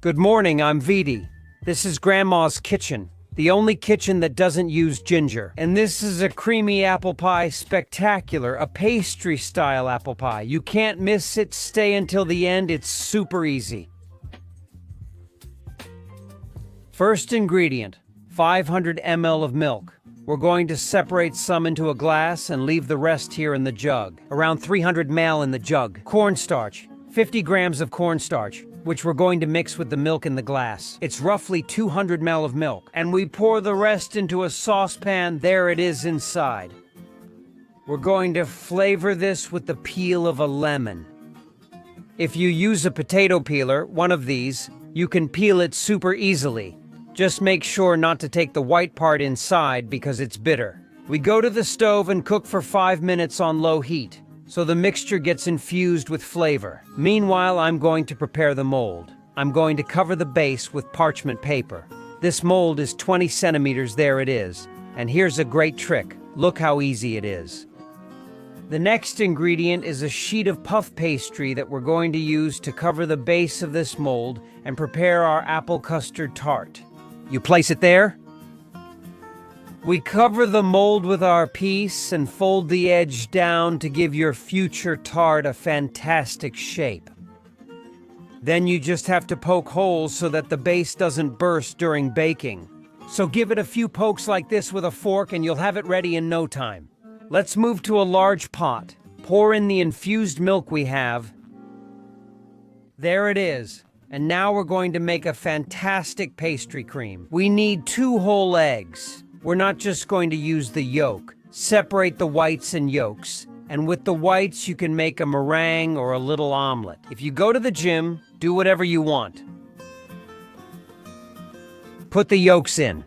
Good morning, I'm Vidi. This is Grandma's kitchen, the only kitchen that doesn't use ginger. And this is a creamy apple pie spectacular, a pastry-style apple pie. You can't miss it, stay until the end, it's super easy. First ingredient, 500 ml of milk. We're going to separate some into a glass and leave the rest here in the jug. Around 300 ml in the jug. Cornstarch, 50 grams of cornstarch, which we're going to mix with the milk in the glass. It's roughly 200 ml of milk, and we pour the rest into a saucepan. There it is inside. We're going to flavor this with the peel of a lemon. If you use a potato peeler, one of these, you can peel it super easily. Just make sure not to take the white part inside because it's bitter. We go to the stove and cook for 5 minutes on low heat, so the mixture gets infused with flavor. Meanwhile, I'm going to prepare the mold. I'm going to cover the base with parchment paper. This mold is 20 centimeters, there it is. And here's a great trick. Look how easy it is. The next ingredient is a sheet of puff pastry that we're going to use to cover the base of this mold and prepare our apple custard tart. You place it there. We cover the mold with our piece and fold the edge down to give your future tart a fantastic shape. Then you just have to poke holes so that the base doesn't burst during baking. So give it a few pokes like this with a fork and you'll have it ready in no time. Let's move to a large pot. Pour in the infused milk we have. There it is. And now we're going to make a fantastic pastry cream. We need 2 whole eggs. We're not just going to use the yolk. Separate the whites and yolks. And with the whites, you can make a meringue or a little omelet. If you go to the gym, do whatever you want. Put the yolks in.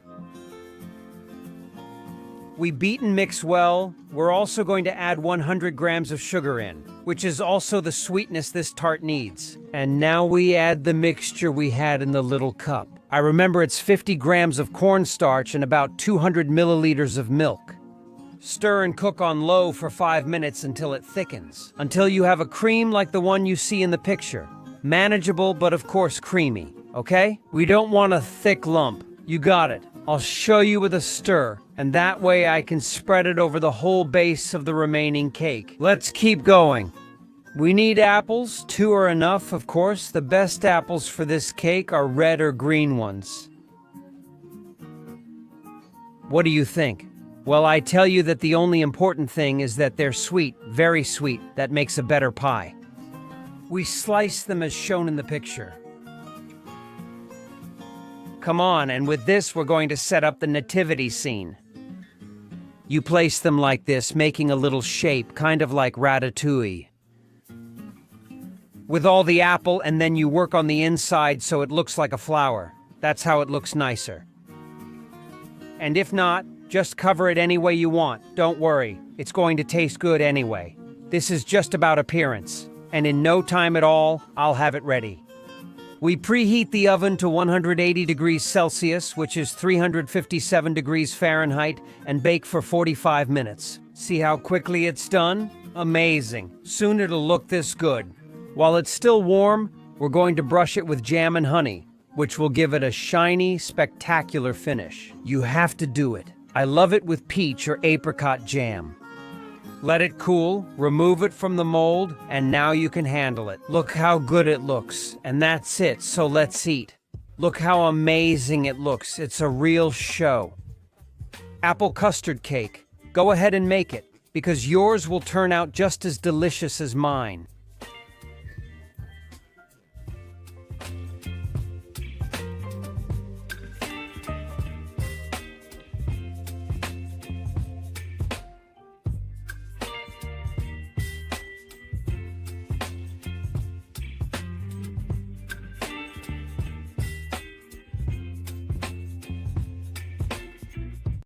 We beat and mix well. We're also going to add 100 grams of sugar in, which is also the sweetness this tart needs. And now we add the mixture we had in the little cup. I remember it's 50 grams of cornstarch and about 200 milliliters of milk. Stir and cook on low for 5 minutes until it thickens, until you have a cream like the one you see in the picture. Manageable, but of course creamy, okay? We don't want a thick lump. You got it. I'll show you with a stir, and that way I can spread it over the whole base of the remaining cake. Let's keep going. We need apples. 2 are enough, of course. The best apples for this cake are red or green ones. What do you think? Well, I tell you that the only important thing is that they're sweet, very sweet. That makes a better pie. We slice them as shown in the picture. Come on, and with this we're going to set up the nativity scene. You place them like this, making a little shape, kind of like ratatouille. With all the apple, and then you work on the inside so it looks like a flower. That's how it looks nicer. And if not, just cover it any way you want. Don't worry, it's going to taste good anyway. This is just about appearance, and in no time at all, I'll have it ready. We preheat the oven to 180 degrees Celsius, which is 357 degrees Fahrenheit, and bake for 45 minutes. See how quickly it's done? Amazing. Soon it'll look this good. While it's still warm, we're going to brush it with jam and honey, which will give it a shiny, spectacular finish. You have to do it. I love it with peach or apricot jam. Let it cool, remove it from the mold, and now you can handle it. Look how good it looks, and that's it, so let's eat. Look how amazing it looks. It's a real show. Apple custard cake. Go ahead and make it, because yours will turn out just as delicious as mine.